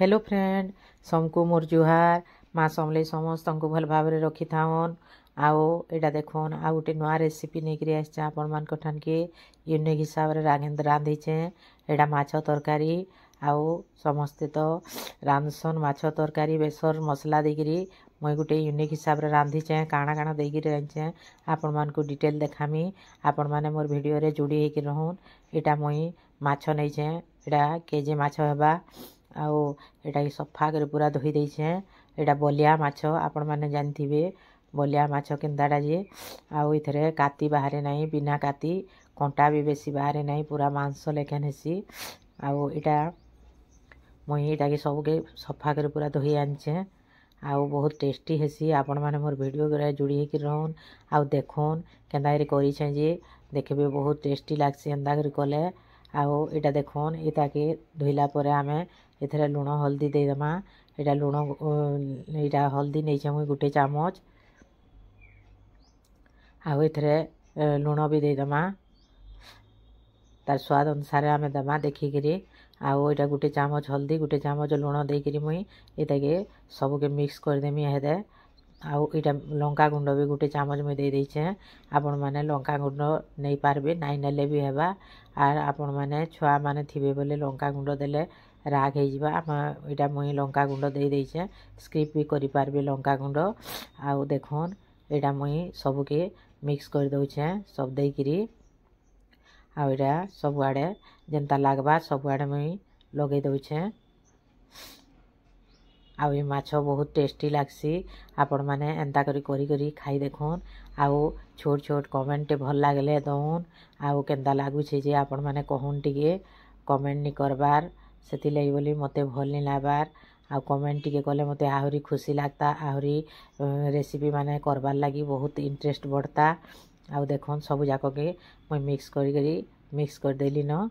Hello friend समको मोर जुहार माँ समले समस्त भल भाव रखी थाउन आओ एटा देखुन आ गोटे नुआ रेसिपी नहीं आसचे आपण मान ठान के यूनिक हिसाब से रांधीचे एटा माछ तरकारी आओ समस्ते तो रांधसन माछ तरकारी बेसर मसला देकरी मुई गोटे यूनिक हिसाब से रांधीचे काଣା काଣା देकरी रांधीचे आपण मान को डिटेल देखामी आपण माने मोर वीडियो रे जोड़ी होके रहून एटा मुई माछ नहींचे एटा केजे माछ हेबा आओ एटा सफा कर पूरा धोई देछे एटा बलिया माछ आपण माने जानथिबे बलिया माछ केंदाडा जे आओ इथरे काती बाहरे नहीं बिना काती कंटा भी बेसी बाहरे नहीं पूरा मांस लेखन हेसी आओ एटा मुई एटा के सब के सफा कर पूरा धोई आनछे आओ बहुत टेस्टी हेसी आपण माने मोर वीडियो रे जुड़ी हेकि रहन आओ देखोन केंदा रे करी छे जे देखबे बहुत टेस्टी लागसे एंदा कर कले आओ एटा देखोन एटा के धोइला परे आमे एथरे लुण हल्दी दे दमा एटा लुण एटा हल्दी नहीं छे मुई गुटे चामच आओ एथरे लुण भी दे दमा तार स्वाद अनुसार आमे दमा देखिकरी आओ एटा गुटे चामच हल्दी गुटे चामच लुण देकरी मुई एटा के सब के मिक्स कर देमी हेदे आओ एटा लंका गुंड भी गुटे चामच में दे देछे आपण माने लंका गुंड नहीं पारबे नाई नेले भी हेबा आर आपण माने छुआ माने थिबे बोले लंका गुंड देले राग हे जिबा एटा मुई लंका गुंड दे देछे स्किप भी करि पारबे लंका गुंड आओ देखोन एटा मुई सब के मिक्स कर दउछे सब देकरी आ एटा सब आड़े जेंता लागबा सब आड़े मुई लगे दउछे आ ये माछ बहुत टेस्टी लागसी आपण माने एंता करी खाई देखोन आओ छोट छोट कमेंट भल लागले दउन आओ केंदा लागुछे जे आपण माने कहून टिके कमेंट नि करबार सेति लई बोली मते भल नि लाबार आ कमेंट टिके कले मते आहुरी खुशी लागता आहुरी रेसिपी माने करबार लागी बहुत इंटरेस्ट बढ़ता आओ देखोन सब जाक के मुई मिक्स कर देली न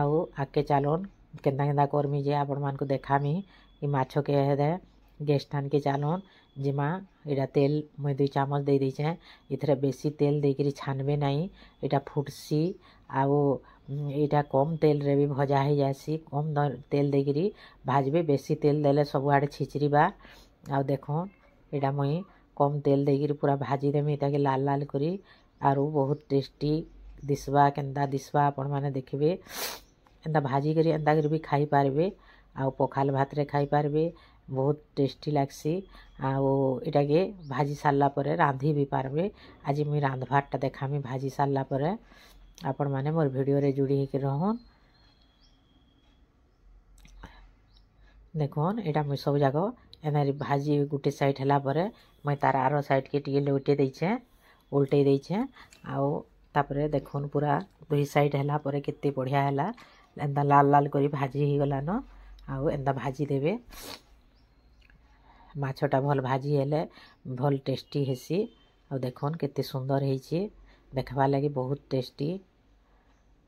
आओ आके चालोन केंदा केंदा करमी जे आपण मान को देखामी ई माछ के हेदे गैस ठान के चालोन जिमा एटा तेल मुई 2 चामच दे देछे इथरे बेसी तेल देकरी छानबे नहीं एटा फुटसी आओ एटा कम तेल रे भी भजा हो जासी कम तेल देकरी भाजबे बेसी तेल देले सब आड़े छिचरीबा आओ देखो एटा मुई कम तेल देकरी पूरा भाजी देमी एटा के लाल लाल करी आरो बहुत टेस्टी दिसबा केंदा दिसबा आपण माने देखबे एंदा भाजी करी एंदा करी भी खाई पारबे आओ पखाल भात रे खाई पारबे बहुत टेस्टी लागसी आओ एटा के भाजी सारला परे रांधी भी पारबे आज मुई रांधभाटा देखामी भाजी सारला परे आपण माने मोर वीडियो रे जुड़ी हेकि रहन देखोन एटा मुई सब जाको एनारी भाजी गुटे साइड हला परे मुई तार आरो साइड के टिके उल्टे देछे आओ तापरे देखोन पूरा दुई साइड हला परे केते बढ़िया हला एंदा लाल लाल करी भाजी ही गला न आओ एंदा भाजी देबे माछटा भल भाजी हेले भल टेस्टी हेसी आ देखोन केते सुंदर हेछि देखबा लागि बहुत टेस्टी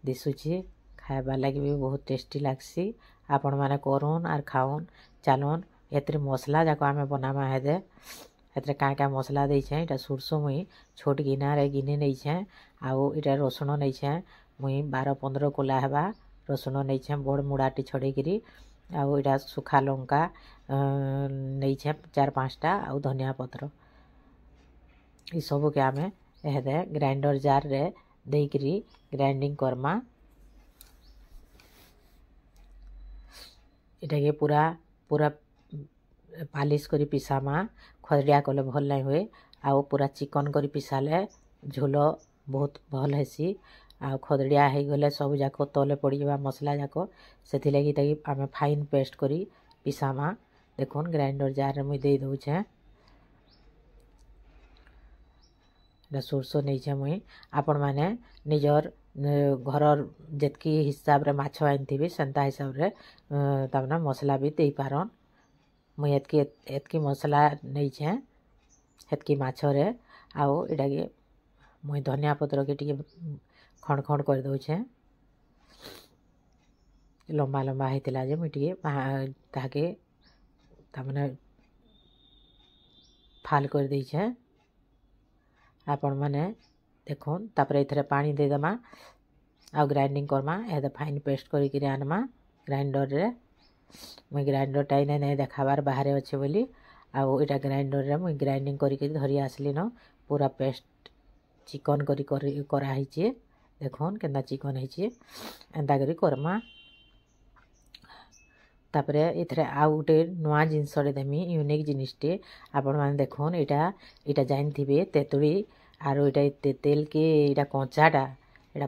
दिसुछि खाइबा लागि भी बहुत टेस्टी लागसी आपण माने करून आर खाउन चालोन एतरे मसला जाको आमे बनामा हेदे एतरे का मसला दै छै एटा सुरसो मुई छोट गिना रे गिने नै छै आओ एटा रसुन नै छै मुई 12-15 कोला हेबा रसुन नै छै बड़ मुड़ाटी छड़ेगिरी आओ एटा सुखा लंका नहीं छे 4-5टा आउ धनिया पत्र ई सब के आमे एहदे ग्राइंडर जार रे देकरी ग्राइंडिंग करमा एटा के पूरा पूरा पालिश करी पिसामा खरडिया कले भल नहीं हुए आउ पूरा चिकन करी पिसाले झोल बहुत भल हेसी आ खदड़िया हो गले सब जाक तले पड़ जावा मसला जाक से लगी ताकि आम फाइन पेस्ट करी पिसामा देखुन ग्राइंडर जार मुई दे दउछे सोरसो नहीं छे मुई आपण माने निजर घर जेतकी हिसाब रे माछ आनथिबे सेंता हिसाब रे तामना मसला भी दे पारन मुई एतकी मसला नहीं छे हेतकी माछ रे आओ एटा के मुई धनिया पत्र के टिके खंड खंड कर दउछे लंबा लंबा हेतिला जे मुई टिके ताके तामने फाल कर देछे आपण माने देखोन तापरे इथरे पानी दे दमा आ ग्राइंडिंग करमा एदा फाइन पेस्ट करी आनमा ग्राइंडर रे मुई ग्राइंडरटा इने नहीं देखाबार बाहर अच्छे बोली आउ इटा ग्राइंडर मुई ग्राइंडिंग करके धरी आसली न पूरा पेस्ट चिकन कराही देखुन केन्ता चिकन है एंता करी करमा तापरे इथरे आउ गोटे नुआ जिनसटे देमी यूनिक जिनिसटे आपण मैंने देखुन इटा जानथिबे तेतुली आरो इटा तेतेल के इटा कंचाटा इटा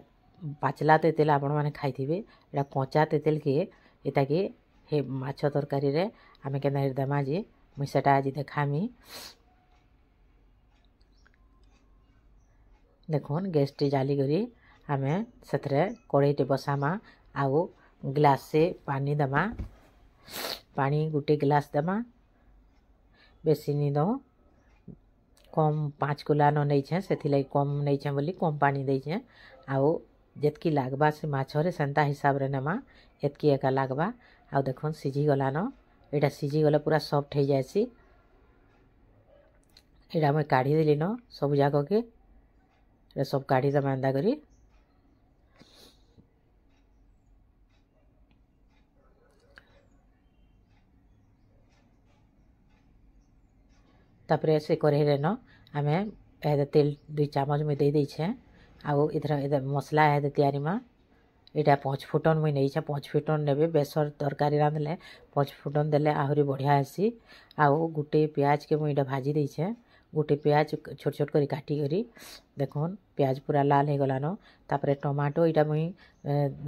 पाचला तेतेल आपण मैंने खाइथिबे इटा कंचा तेतेल के इटा के हे माछ तरकारी रे आमे केना देमा जे मुई सेटा आज देखामी देखुन गैस टी जाली करी आमे सेथरे कड़ाईटे बसामा आउ ग्लास से पानी दमा पानी गोटे गिलास देमा बेसी नहीं दो कम 5 कुला न नहीं से कम नहीं बोली कम पानी देछे आउ जेतकी लागबा से माछरे सेंता हिसाब रे नेमा एतकी एका लागबा आउ देखुन सिझी गला न एटा सिझी गले पूरा सॉफ्ट हो जाएसी एटा मैं काढ़ी देली न सब जाक के सब काढ़ी दमा एंदा करी तापरे से कढ़ाई न आमे एदे तेल 2 चामच में दे छे आउ इधर मसला है तैयारी में यहाँ 5 फुटन मुई नहीं 5 फुटन ने बेसर तरकारी रांधले 5 फुटन देले आहरी बढ़िया आसी आउ गोटे प्याज के मुई भाजी देछे गोटे प्याज छोट छोट करी काटी करी देखुन प्याज पूरा लाल हो गलान तापरे टमाटो इटा मुई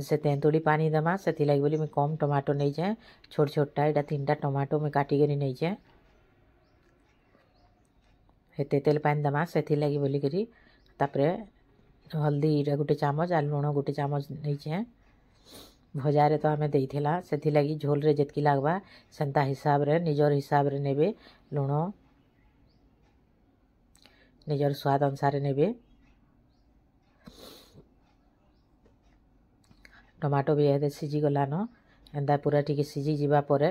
से तेंतुली पानी देमा से लगी बोली मुई कम टमाटो नहीं जाए छोट छोटा इटा 3टा टमाटो मुई काटी करी नहीं जाए तेतेल पानी देमा से लगी बोली करी तापरे हल्दी इटा गोटे चामच आ लुण गोटे चामच नहीं भजा तो आम देला से लगी झोल रे जेतकी लागबा सेंता हिसाब रे निजर हिसाब रे नेबे लुण निजर स्वाद अनुसार नेबे टमाटो भी एदे सिझी गलान एंदा पूरा टिके सिझी जीवा परे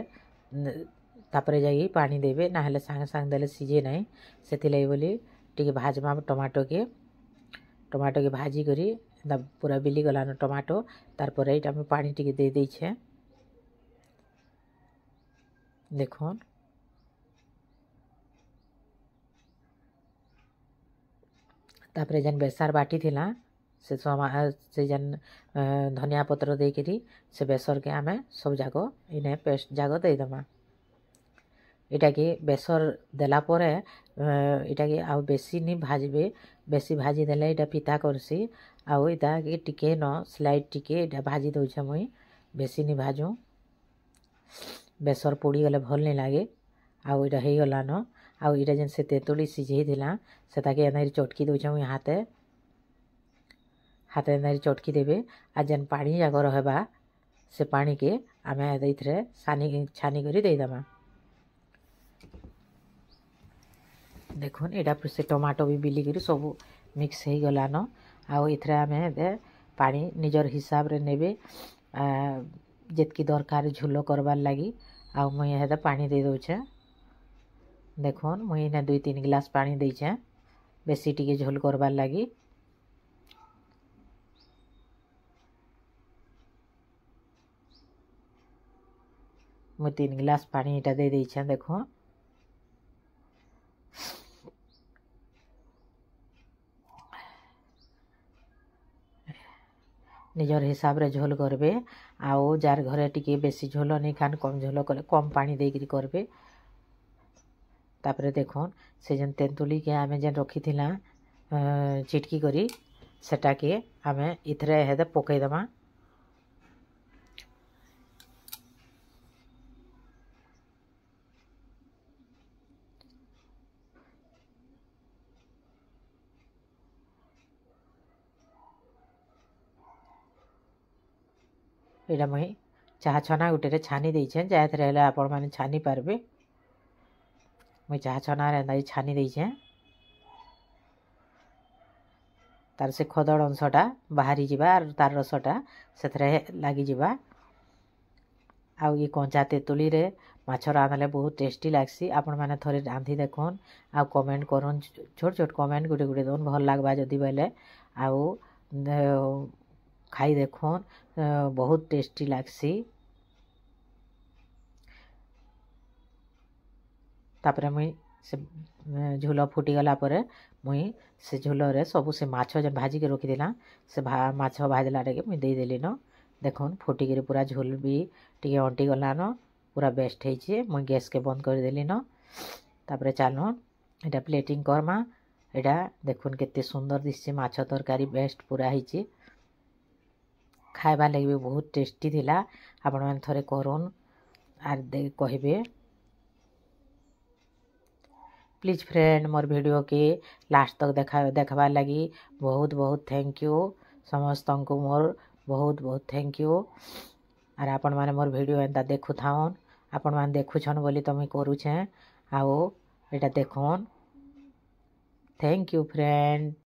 तापरे जाई पानी देबे ना हेले सांगे सांगे देले सिझे नहीं से लगी बोली टिके भाजमा टमाटो के भाजी करी पूरा बिली गलान टमाटो तारपर यहाँ में पानी टिके दे देछे देखुन तापरे जन बेसार बाटी थिला से जन धनिया पत्र देकरी से बेसर के आमे सब जाको इने पेस्ट जाको दे दमा इटा के बेसर देला परे इटा के आउ बेसी नहीं भाजबे बेसी भाजी देले इटा पिता करसी आउ इटा के टिके न स्लाइड टिके इटा भाजी दउछे मुई बेसी नहीं भाजू बेसर पोड़ी गले भल नहीं लागे आउ इटा हे गला न आउ इटा जेन से तेतुली सिझे दिला से ताके एनारी चटकी दउछे मुई हाथे एनारी चटकी देबे आ जेन पानी जाक रहबा से पानी के आमे एथरे छानी करी दे दमा देखुन यहाँ से टमाटो भी बिली करी सब मिक्स हो गलान आउ इथरे आमे पानी निजर हिसाब रे नेबे जेतकी दरकार झोल करबार लगी आउ मुई हेदे पानी दे दउछे देखुन मुई ने 2-3 गिलास पानी देछे बेसी टिके झोल करबार लगी मुई 3 गिलास पानी इटा दे देछे देखो निजर हिसाब रे झोल करबे आउ जार घरे टिके बेसी झोल नहीं खान कम झोल करे कम पानी देकरी करबे तापरे देखुन से जन तेंतुली के आमे जन रखी थिला चिटकी करी सेटा के आमे इथरे हेदे पकई दमा यहाँ मुई चाह छना गोटे छानी देछे जाए आपण मैंने छानी पारबे मुई चाह छना रे छानी देछे तार से खदड़ अंशटा बाहरी जिबा और तार रसटा से लगी जिबा आउ ये कंचा तेतुली रे माछ रांधले बहुत टेस्टी लागसी आपण मैंने थोड़े रांधि देखुन आउ कमेंट करन छोट छोट कमेंट गुटे गुटे दउन भल लागबा जदि बेले आउ खाई देखुन बहुत टेस्टी लागसी तापर मुई से झोल फुटीगला मुई से झोल सबू से माछ जेन भाजिक रखीदेला से माछ भाजलाटे मुई देदेली न देखुन फुटिकी पूरा झोल भी टे अंटीगला न पूरा बेस्ट होइए मुई गैस के बंद करदेली न तापर चलो एटा प्लेटिंग करमा एटा देखुन केते सुंदर दिसছে माछ तरकारी बेस्ट पूरा होइए खाइबा लगे भी बहुत टेस्टी थिला आपण मैंने थरे करूँ आर कहे प्लीज फ्रेंड मोर वीडियो के लास्ट तक देखबार लगी बहुत बहुत थैंक यू समस्त को मोर बहुत बहुत थैंक यू आर आपण माने मोर वीडियो एंता देखु थाउन आपण माने देखुछन बोली तो मुई करूछे आओ एटा देखुन थैंक यू फ्रेंड।